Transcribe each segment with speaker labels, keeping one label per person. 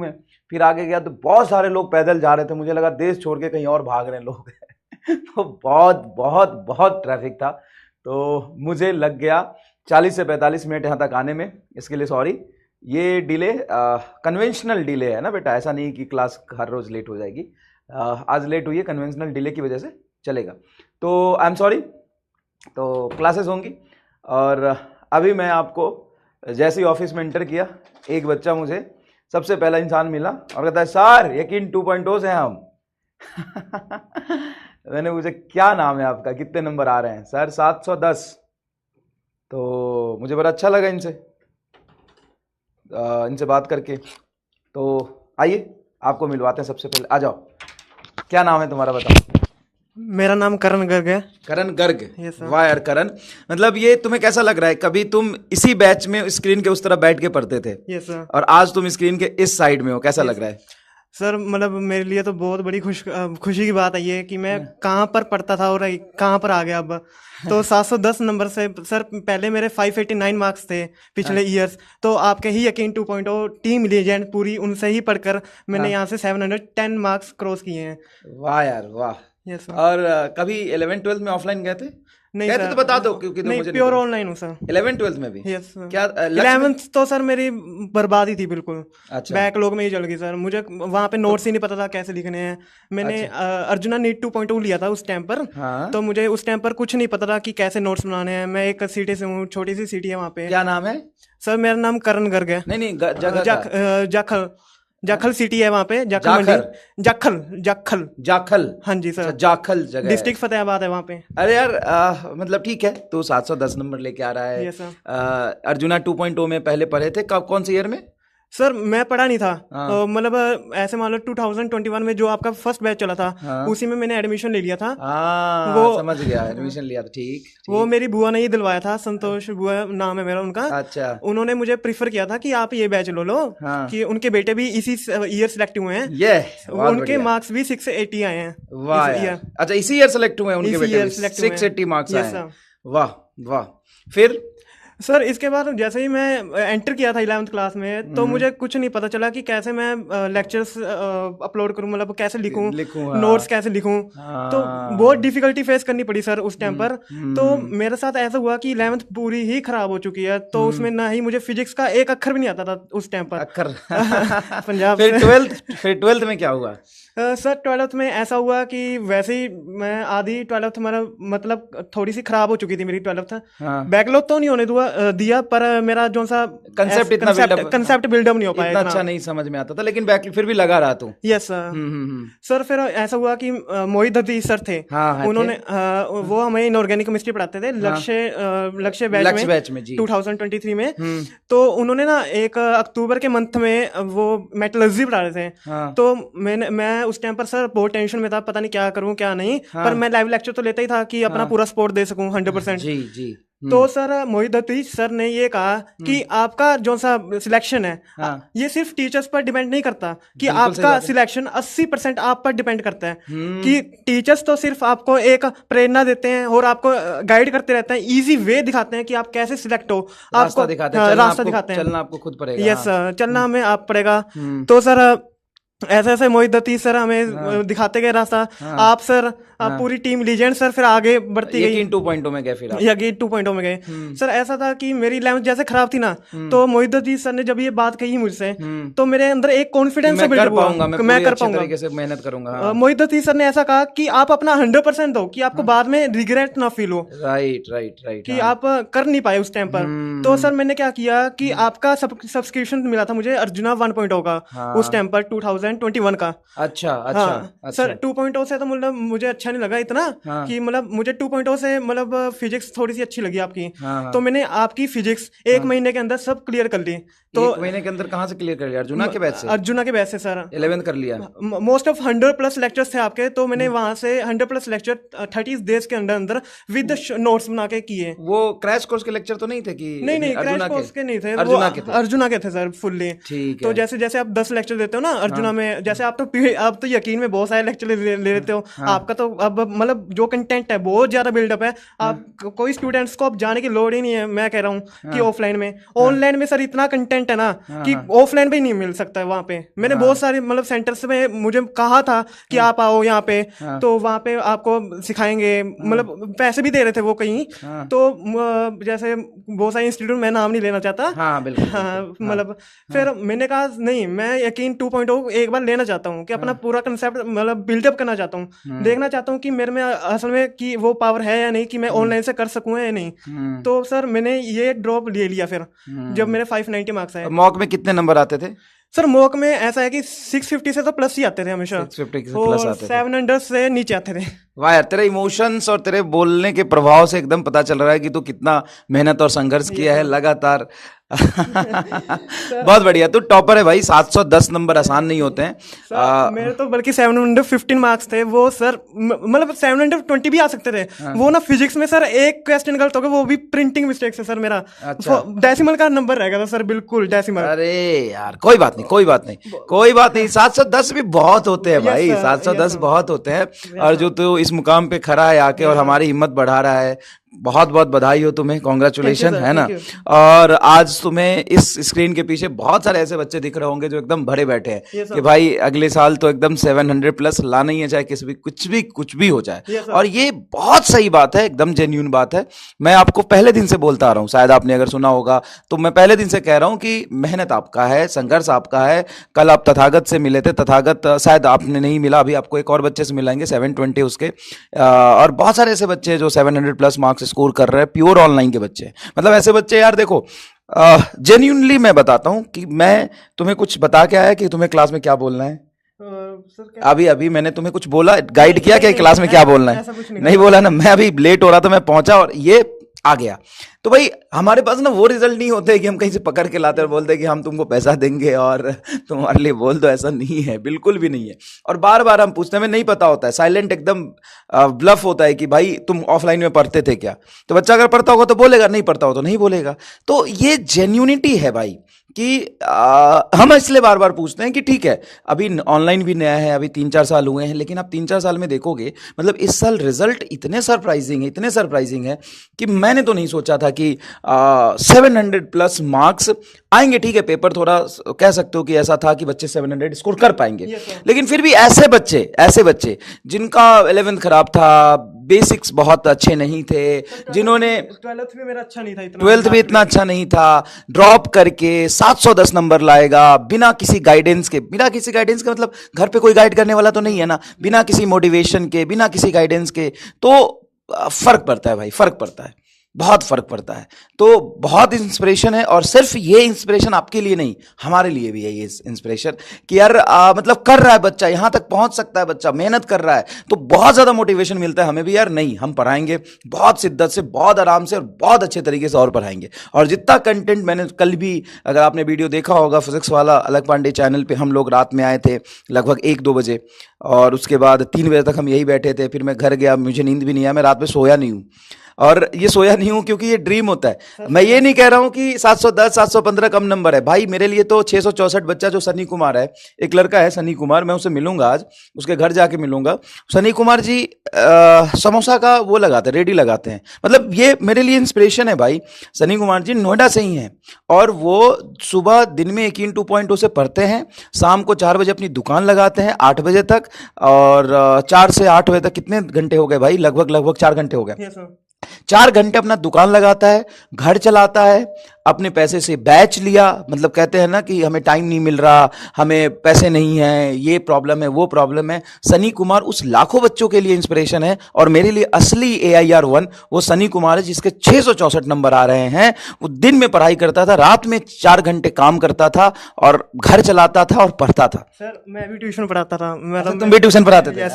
Speaker 1: में। फिर आगे गया तो बहुत सारे लोग पैदल जा रहे थे, मुझे लगा देश छोड़ के कहीं और भाग रहे हैं लोग। तो बहुत बहुत बहुत ट्रैफिक था, तो मुझे लग गया 40 से 45 मिनट यहाँ तक आने में। इसके लिए सॉरी। ये डिले कन्वेंशनल डिले है ना बेटा, ऐसा नहीं कि क्लास हर रोज लेट हो जाएगी। आज लेट हुई है, कन्वेंशनल डिले की वजह से चलेगा, तो आई एम सॉरी। तो क्लासेस होंगी। और अभी मैं आपको जैसे ही ऑफिस में एंटर किया, एक बच्चा मुझे सबसे पहला इंसान मिला और कहता है सर यकीन 2.0 से हैं हम। मैंने पूछा क्या नाम है आपका, कितने नंबर आ रहे हैं? सर 710। तो मुझे बड़ा अच्छा लगा इनसे बात करके। तो आइए आपको मिलवाते हैं। सबसे पहले आ जाओ, क्या नाम है तुम्हारा बताओ?
Speaker 2: मेरा नाम करण गर्ग है।
Speaker 1: करण गर्ग?
Speaker 2: Yes, sir.
Speaker 1: वाह यार करण, मतलब ये तुम्हें कैसा लग रहा है? कभी तुम इसी बैच में स्क्रीन के उस तरफ बैठ के पढ़ते थे
Speaker 2: यस सर।
Speaker 1: और आज तुम स्क्रीन के इस साइड में हो, कैसा लग रहा है?
Speaker 2: सर मतलब मेरे लिए तो बहुत बड़ी खुशी की बात है ये कि मैं कहाँ पर पढ़ता था और कहाँ पर आ गया अब। तो 710 नंबर से सर, पहले मेरे 589 मार्क्स थे पिछले ईयर्स। तो आपके ही यकीन 2.0 टीम लीजेंड पूरी उनसे ही पढ़कर मैंने यहाँ से 710 मार्क्स क्रॉस किए हैं।
Speaker 1: वाह यार वाह।
Speaker 2: Yes sir.
Speaker 1: और कभी 11th 12th में ऑफलाइन गए थे?
Speaker 2: नहीं
Speaker 1: कहते
Speaker 2: सर,
Speaker 1: तो बता दो क्योंकि
Speaker 2: नहीं
Speaker 1: मुझे
Speaker 2: प्योर ऑनलाइन हूँ सर।
Speaker 1: 11th 12th में भी?
Speaker 2: Yes sir.
Speaker 1: क्या
Speaker 2: 11th तो सर मेरी बर्बादी थी बिल्कुल।
Speaker 1: अच्छा।
Speaker 2: बैकलॉग में ही चल गई सर, मुझे वहाँ पे नोट्स ही नहीं पता था कैसे लिखने हैं। मैंने अर्जुना नीट 2.0 लिया था उस टाइम पर।
Speaker 1: हाँ।
Speaker 2: तो मुझे उस टाइम पर कुछ नहीं पता था कि कैसे नोट्स बनाने हैं। मैं एक सिटी से हूँ, छोटी सी सिटी है वहाँ पे।
Speaker 1: क्या नाम है?
Speaker 2: सर मेरा नाम करण गर्ग है।
Speaker 1: नहीं जगह
Speaker 2: जाखल जाखल सिटी है वहाँ पे। जाखल जाखल।
Speaker 1: जाखल?
Speaker 2: हाँ जी सर,
Speaker 1: जाखल जगह,
Speaker 2: डिस्ट्रिक्ट फतेहाबाद है वहाँ पे।
Speaker 1: अरे यार मतलब ठीक है, तो 710 नंबर लेके आ रहा है।
Speaker 2: Yes sir.
Speaker 1: अर्जुना 2.0 में पहले पढ़े थे, कब कौन से ईयर में?
Speaker 2: सर मैं पढ़ा नहीं था। मतलब ऐसे मान लो 2021 में जो आपका फर्स्ट बैच चला था, उसी में मैंने एडमिशन ले लिया था।
Speaker 1: वो समझ गया, एडमिशन लिया था। ठीक।
Speaker 2: वो मेरी बुआ ने ही दिलवाया था, संतोष बुआ नाम है मेरा उनका।
Speaker 1: अच्छा।
Speaker 2: उन्होंने मुझे प्रीफर किया था कि आप ये बैच लो कि उनके बेटे भी इसी ईयर सेलेक्ट हुए हैं। उनके मार्क्स भी 680 आए हैं।
Speaker 1: वाह। अच्छा, इसी ईयर सेलेक्ट हुए हैं उनके बेटे भी? 680 मार्क्स आए हैं। वाह वाह। फिर
Speaker 2: सर इसके बाद जैसे ही मैं एंटर किया था 11th क्लास में, तो मुझे कुछ नहीं पता चला कि कैसे मैं लेक्चर्स अपलोड करूं, मतलब कैसे लिखूं नोट्स कैसे लिखूं। तो बहुत डिफिकल्टी फेस करनी पड़ी सर उस टाइम पर। तो मेरे साथ ऐसा हुआ कि 11th पूरी ही खराब हो चुकी है, तो उसमें ना ही मुझे फिजिक्स का एक अक्षर भी नहीं आता था उस टाइम पर। पंजाब।
Speaker 1: फिर 12th में क्या हुआ?
Speaker 2: सर 12th में ऐसा हुआ कि वैसे ही मैं आधी 12th मेरा मतलब थोड़ी सी खराब हो चुकी थी मेरी 12th। बैकलॉग तो नहीं होने दिया, पर मेरा जो सा कंसेप्ट बिल्डअप नहीं हो पाया,
Speaker 1: इतना अच्छा नहीं समझ में आता था, लेकिन बैकलॉग फिर भी लगा रहा तू।
Speaker 2: Yes sir. फिर ऐसा हुआ कि मोहित दत्ती सर थे, उन्होंने वो हमें इनऑर्गेनिक केमिस्ट्री पढ़ाते थे लक्ष्य बैच में 2023 में। तो उन्होंने ना 1 अक्टूबर के मंथ में वो मेटलर्जी पढ़ा रहे थे। तो मैं उस टाइम पर सर बहुत टेंशन में था, पता नहीं क्या करूं क्या नहीं। पर मैं लाइव लेक्चर तो लेता ही था कि अपना पूरा सपोर्ट दे सकूं 100%।
Speaker 1: जी।
Speaker 2: तो सर मोहित दत्ती सर ने ये कहा कि आपका जो सा सिलेक्शन है ये सिर्फ टीचर्स पर डिपेंड नहीं करता, कि आपका सिलेक्शन 80% आप पर डिपेंड करता है। कि टीचर्स तो सिर्फ आपको एक प्रेरणा देते हैं और आपको गाइड करते रहते हैं, इजी वे दिखाते हैं कि आप कैसे सिलेक्ट हो, आपको रास्ता दिखाते हैं।
Speaker 1: चलना आपको खुद पड़ेगा।
Speaker 2: यस सर, चलना हमें आप पड़ेगा। तो सर ऐसे मोहित दत्ती सर हमें दिखाते गए रास्ता। आप सर आप पूरी टीम लीजेंड सर फिर आगे बढ़ती गई।
Speaker 1: यकीन 2.0 में गए फिर आप?
Speaker 2: यकीन 2.0 में गए सर। ऐसा था कि मेरी 11th जैसे खराब थी ना, तो मोहित दत्ती सर ने जब ये बात कही मुझसे, तो मेरे अंदर एक कॉन्फिडेंस बिल्ड हुआ, मैं कर पाऊंगा,
Speaker 1: तरीके से मेहनत करूंगा।
Speaker 2: मोहित दत्ती सर ने ऐसा कहा कि आप अपना 100% दो, कि आपको बाद में रिग्रेट ना फील हो।
Speaker 1: राइट
Speaker 2: कि आप कर नहीं पाए उस टाइम पर। तो सर मैंने क्या किया कि आपका सब्सक्रिप्शन मिला था मुझे अर्जुना 1.0 का उस टाइम पर 2021 का।
Speaker 1: अच्छा
Speaker 2: सर 2.0 से तो मतलब मुझे अच्छा नहीं लगा इतना, कि मतलब मुझे 2.0 से मतलब फिजिक्स थोड़ी सी अच्छी लगी आपकी। तो मैंने आपकी फिजिक्स 1 महीने के अंदर सब क्लियर कर ली। तो
Speaker 1: 1 महीने के अंदर कहाँ से क्लियर कर लिया? अर्जुना के बैच से?
Speaker 2: अर्जुना के बैच से सर
Speaker 1: 11th कर लिया।
Speaker 2: मोस्ट ऑफ 100+ लेक्चर्स थे आपके, तो मैंने वहां से 100+ लेक्चर 30 डेज के अंदर विद नोट्स बना के किए।
Speaker 1: वो क्रैश कोर्स के लेक्चर तो नहीं थे कि?
Speaker 2: नहीं क्रैश कोर्स के नहीं थे, अर्जुना के थे सर फुल्ली।
Speaker 1: ठीक है।
Speaker 2: तो जैसे जैसे आप 10 लेक्चर देते हो ना अर्जुना में, जैसे आप तो यकीन में बहुत सारे लेक्चर ले लेते हो। आपका तो अब मतलब जो कंटेंट है बहुत ज्यादा बिल्डअप है। आप कोई स्टूडेंट्स को अब जाने की लोड ही नहीं है, मैं कह रहा हूँ कि ऑफलाइन में। ऑनलाइन में सर इतना कंटेंट कंटेंट है ना कि ऑफलाइन पे नहीं मिल सकता है वहाँ पे। मैंने बहुत सारे मतलब सेंटर्स में मुझे कहा था कि आप आओ यहाँ पे, तो वहाँ पे आपको सिखाएंगे, मतलब पैसे भी दे रहे थे वो कहीं। तो जैसे बहुत सारे इंस्टीट्यूट, मैं नाम नहीं लेना चाहता, मतलब फिर मैंने कहा नहीं, मैं यकीन 2.0 एक बार लेना चाहता हूँ कि अपना पूरा कंसेप्ट मतलब बिल्डअप करना चाहता हूँ, देखना चाहता हूँ कि मेरे में असल में कि वो पावर है या नहीं, कि मैं ऑनलाइन से कर सकूँ या नहीं। तो सर मैंने ये ड्रॉप ले लिया फिर जब मेरे 590 मार्क्स आए।
Speaker 1: मॉक में कितने नंबर आते थे?
Speaker 2: सर मॉक में ऐसा है कि 650 से तो प्लस ही आते थे हमेशा,
Speaker 1: 650 से प्लस आते थे,
Speaker 2: 700 से नीचे आते थे।
Speaker 1: वाह यार, तेरे इमोशंस और तेरे बोलने के प्रभाव से एकदम पता चल रहा है कि तू कितना मेहनत और संघर्ष किया है लगातार। बहुत बढ़िया, तू टॉपर है भाई। 710 नंबर आसान नहीं होते हैं।
Speaker 2: मेरे तो बल्कि 715 मार्क्स थे वो सर, मतलब 720 भी आ सकते थे। वो ना फिजिक्स में सर एक क्वेश्चन गलत हो गया, वो भी प्रिंटिंग मिस्टेक से सर मेरा डेसिमल का नंबर रह गया था सर, बिल्कुल डेसिमल।
Speaker 1: अरे यार कोई बात नहीं, कोई बात नहीं, कोई बात नहीं। 710 भी बहुत होते हैं भाई, 710 बहुत होते हैं। और जो तू इस मुकाम पे खड़ा है आके और हमारी हिम्मत बढ़ा रहा है, बहुत बहुत बधाई हो तुम्हें, कॉन्ग्रेचुलेशन, है ना। और आज तुम्हें इस स्क्रीन के पीछे बहुत सारे ऐसे बच्चे दिख रहे होंगे जो एकदम भरे बैठे हैं कि भाई अगले साल तो एकदम 700 प्लस लाना ही है, चाहे कुछ भी हो जाए। और ये बहुत सही बात है, एकदम जेन्युइन बात है। मैं आपको पहले दिन से बोलता आ रहा हूँ, शायद आपने अगर सुना होगा तो मैं पहले दिन से कह रहा हूँ कि मेहनत आपका है, संघर्ष आपका है। कल आप तथागत से मिले थे, तथागत शायद आपने नहीं मिला, अभी आपको एक और बच्चे से मिलाएंगे 720 उसके, और बहुत सारे ऐसे बच्चे जो 700 प्लस मार्क्स स्कोर कर रहे हैं, प्योर ऑनलाइन के बच्चे। मतलब ऐसे बच्चे यार देखो, जेन्युइनली मैं बताता हूं कि मैं तुम्हें कुछ बता के आया कि तुम्हें क्लास में क्या बोलना है। अभी मैंने तुम्हें कुछ बोला, गाइड किया कि क्लास में क्या बोलना है? नहीं बोला ना। मैं अभी लेट हो रहा था, मैं पहुंचा और ये आ गया। तो भाई हमारे पास ना वो रिजल्ट नहीं होते कि हम कहीं से पकड़ के लाते और बोलते कि हम तुमको पैसा देंगे और तुम्हारे लिए बोल दो, ऐसा नहीं है, बिल्कुल भी नहीं है। और बार बार हम पूछते हैं, हमें नहीं पता होता है, साइलेंट एकदम ब्लफ होता है कि भाई तुम ऑफलाइन में पढ़ते थे क्या? तो बच्चा अगर पढ़ता होगा तो बोलेगा, नहीं पढ़ता हो तो नहीं बोलेगा। तो ये जेन्युइनिटी है भाई कि हम इसलिए बार बार पूछते हैं कि ठीक है अभी ऑनलाइन भी नया है, अभी 3-4 साल हुए हैं, लेकिन आप 3-4 साल में देखोगे मतलब इस साल रिजल्ट इतने सरप्राइजिंग है कि मैंने तो नहीं सोचा था कि 700 प्लस मार्क्स आएंगे। ठीक है, पेपर थोड़ा कह सकते हो कि ऐसा था कि बच्चे 700 स्कोर कर पाएंगे, लेकिन फिर भी ऐसे बच्चे जिनका 11th खराब था, बेसिक्स बहुत अच्छे नहीं थे, जिन्होंने
Speaker 2: 12th में मेरा अच्छा नहीं था,
Speaker 1: 12th में इतना अच्छा नहीं था, ड्रॉप करके 710 नंबर लाएगा बिना किसी गाइडेंस के मतलब घर पे कोई गाइड करने वाला तो नहीं है ना, बिना किसी मोटिवेशन के, बिना किसी गाइडेंस के, तो फर्क पड़ता है भाई, फर्क पड़ता है, बहुत फर्क पड़ता है। तो बहुत इंस्पिरेशन है, और सिर्फ ये इंस्पिरेशन आपके लिए नहीं, हमारे लिए भी है ये इंस्पिरेशन कि यार मतलब कर रहा है बच्चा, यहां तक पहुंच सकता है बच्चा, मेहनत कर रहा है, तो बहुत ज्यादा मोटिवेशन मिलता है हमें भी यार, नहीं हम पढ़ाएंगे बहुत शिद्दत से, बहुत आराम से और बहुत अच्छे तरीके से और पढ़ाएंगे। और जितना कंटेंट मैंने कल भी, अगर आपने वीडियो देखा होगा फिजिक्स वाला अलग पांडे चैनल पे, हम लोग रात में आए थे लगभग 1-2 बजे, और उसके बाद 3 बजे तक हम यही बैठे थे। फिर मैं घर गया, मुझे नींद भी नहीं आया, मैं रात में सोया नहीं हूँ। और ये सोया नहीं हूं क्योंकि ये ड्रीम होता है। मैं ये नहीं कह रहा हूं कि 710 715 कम नंबर है भाई, मेरे लिए तो 664 बच्चा जो सनी कुमार है, एक लड़का है सनी कुमार, मैं उससे मिलूंगा आज, उसके घर जाके मिलूंगा। सनी कुमार जी समोसा का वो लगाते हैं, रेडी लगाते हैं, मतलब ये मेरे लिए इंस्पिरेशन है भाई। सनी कुमार जी नोएडा से ही हैं, और वो सुबह दिन में यकीन 2.0 से पढ़ते हैं, शाम को 4 बजे अपनी दुकान लगाते हैं 8 बजे तक, और 4 से 8 बजे तक कितने घंटे हो गए भाई? लगभग 4 घंटे हो गए। 4 घंटे अपना दुकान लगाता है, घर चलाता है, अपने पैसे से बैच लिया, मतलब कहते हैं ना कि हमें टाइम नहीं मिल रहा, हमें पैसे नहीं है, ये प्रॉब्लम है, वो प्रॉब्लम है। सनी कुमार उस लाखों बच्चों के लिए इंस्पिरेशन है, और मेरे लिए असली AIR 1 वो सनी कुमार है जिसके 664 नंबर आ रहे हैं। वो दिन में पढ़ाई करता था, रात में 4 घंटे काम करता था, और घर चलाता था और पढ़ता था।
Speaker 2: सर मैं भी ट्यूशन पढ़ाता था।
Speaker 1: तुम भी ट्यूशन पढ़ाते थे?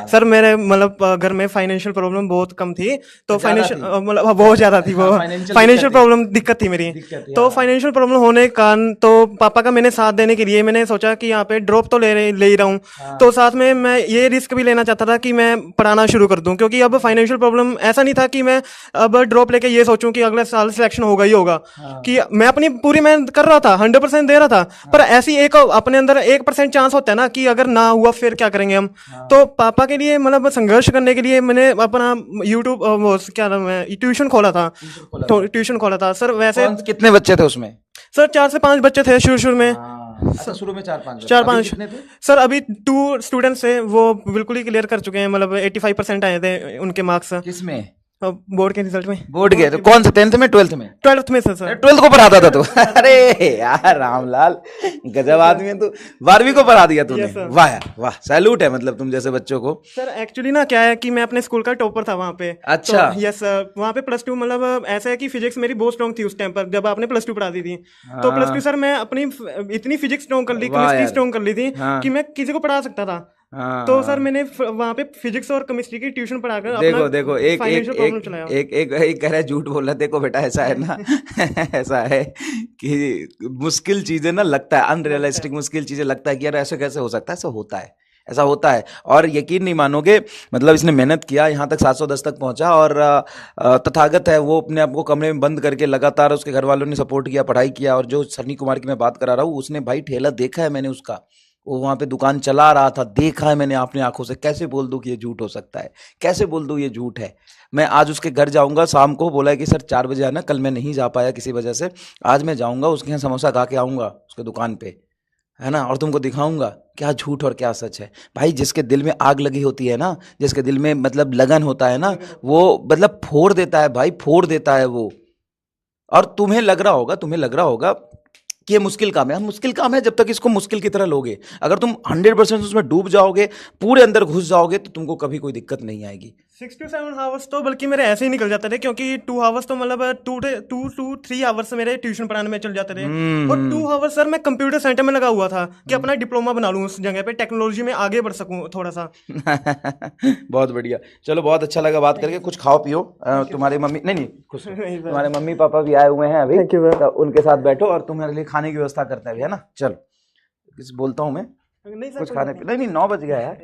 Speaker 2: सर मेरे मतलब घर में फाइनेंशियल प्रॉब्लम बहुत कम थी, तो फाइनेंशियल मतलब बहुत ज्यादा थी, वो फाइनेंशियल प्रॉब्लम दिक्कत थी मेरी। तो फाइनेंशियल प्रॉब्लम होने के कारण तो पापा का मैंने साथ देने के लिए मैंने सोचा कि यहाँ पे ड्रॉप तो ले ही रहा हूँ, तो साथ में मैं ये रिस्क भी लेना चाहता था कि मैं पढ़ाना शुरू कर दूं, क्योंकि अब फाइनेंशियल प्रॉब्लम ऐसा नहीं था कि मैं अब ड्रॉप लेके ये सोचूं कि अगले साल सिलेक्शन होगा ही होगा, कि मैं अपनी पूरी मेहनत कर रहा था, 100% दे रहा था, पर ऐसी एक अपने अंदर 1% चांस होता है ना कि अगर ना हुआ फिर क्या करेंगे हम। तो पापा के लिए मतलब संघर्ष करने के लिए मैंने अपना यूट्यूब क्या मतलब मैं ट्यूशन खोला था, तो ट्यूशन खोला था सर। वैसे
Speaker 1: कितने बच्चे थे उसमें?
Speaker 2: सर 4 से 5 बच्चे थे शुरू में।
Speaker 1: अच्छा, शुरू में 4-5
Speaker 2: थे सर। अभी 2 स्टूडेंट्स हैं, वो बिल्कुल ही क्लियर कर चुके हैं, मतलब 85% आए थे उनके मार्क्स।
Speaker 1: किसमें?
Speaker 2: बोर्ड के रिजल्ट में।
Speaker 1: बोर्ड के? तो कौन से, 10th में 12th में?
Speaker 2: 12th में सर।
Speaker 1: 12th को पढ़ाता था तू? अरे यार रामलाल, गजब आदमी है तू, 12वीं को पढ़ा दिया तूने। वाह यार वाह, सैल्यूट है मतलब तुम जैसे बच्चों को।
Speaker 2: सर एक्चुअली ना क्या है कि मैं अपने स्कूल का टॉपर था वहाँ पे।
Speaker 1: अच्छा।
Speaker 2: तो यस सर, वहाँ पे +2 मतलब ऐसा है कि फिजिक्स मेरी बहुत स्ट्रॉन्ग थी उस टाइम पर, जब आपने +2 पढ़ा दी थी। तो +2 सर मैं अपनी इतनी फिजिक्स स्ट्रॉन्ग कर ली, केमिस्ट्री स्ट्रॉन्ग कर ली थी कि मैं किसी को पढ़ा सकता था। तो सर मैंने वहाँ पे फिजिक्स और केमिस्ट्री की ट्यूशन पढ़ाकर
Speaker 1: देखो एक कह रहा है झूठ बोल रहा है। देखो बेटा ऐसा है ना ऐसा है कि मुश्किल चीजें ना लगता है अनरियलिस्टिक, मुश्किल चीजें लगता है कि यार ऐसे कैसे हो सकता है, ऐसा होता है, ऐसा होता है। और यकीन नहीं मानोगे, मतलब इसने मेहनत किया, यहाँ तक 710 तक पहुंचा। और तथागत है वो, अपने आप को कमरे में बंद करके लगातार उसके घर वालों ने सपोर्ट किया, पढ़ाई किया। और जो सन्नी कुमार की मैं बात करा रहा हूँ, उसने भाई ठेला देखा है मैंने उसका, वो वहाँ पे दुकान चला रहा था, देखा है मैंने अपनी आंखों से। कैसे बोल दूं कि ये झूठ हो सकता है, कैसे बोल दूं ये झूठ है। मैं आज उसके घर जाऊंगा शाम को, बोला है कि सर 4 बजे आना, कल मैं नहीं जा पाया किसी वजह से, आज मैं जाऊंगा उसके यहाँ समोसा खा के आऊंगा उसके दुकान पे, है ना, और तुमको दिखाऊंगा क्या झूठ और क्या सच है। भाई जिसके दिल में आग लगी होती है ना, जिसके दिल में मतलब लगन होता है ना, वो मतलब फोड़ देता है भाई, फोड़ देता है वो। और तुम्हें लग रहा होगा कि ये मुश्किल काम है। मुश्किल काम है जब तक इसको मुश्किल की तरह लोगे। अगर तुम 100% उसमें डूब जाओगे, पूरे अंदर घुस जाओगे, तो तुमको कभी कोई दिक्कत नहीं आएगी।
Speaker 2: 6 to 7 आवर्स तो बल्कि मेरे ऐसे ही निकल जाते थे, क्योंकि 2 आवर्स तो मतलब 2 to 3 आवर्स मेरे ट्यूशन पढ़ाने में चल जाते थे। और 2 आवर्स सर मैं कंप्यूटर सेंटर में लगा हुआ था कि अपना डिप्लोमा बना लूँ उस जगह पे, टेक्नोलॉजी में आगे बढ़ सकूँ थोड़ा सा।
Speaker 1: बहुत बढ़िया, चलो बहुत अच्छा लगा बात करके। कुछ खाओ पियो, तुम्हारी मम्मी नहीं कुछ तुम्हारे मम्मी पापा भी आए हुए हैं अभी, तो उनके साथ बैठो और तुम्हारे लिए खाने की व्यवस्था करते हैं, है ना। चलो किस बोलता हूँ मैं, कुछ खाने नहीं 9 बज गया यार।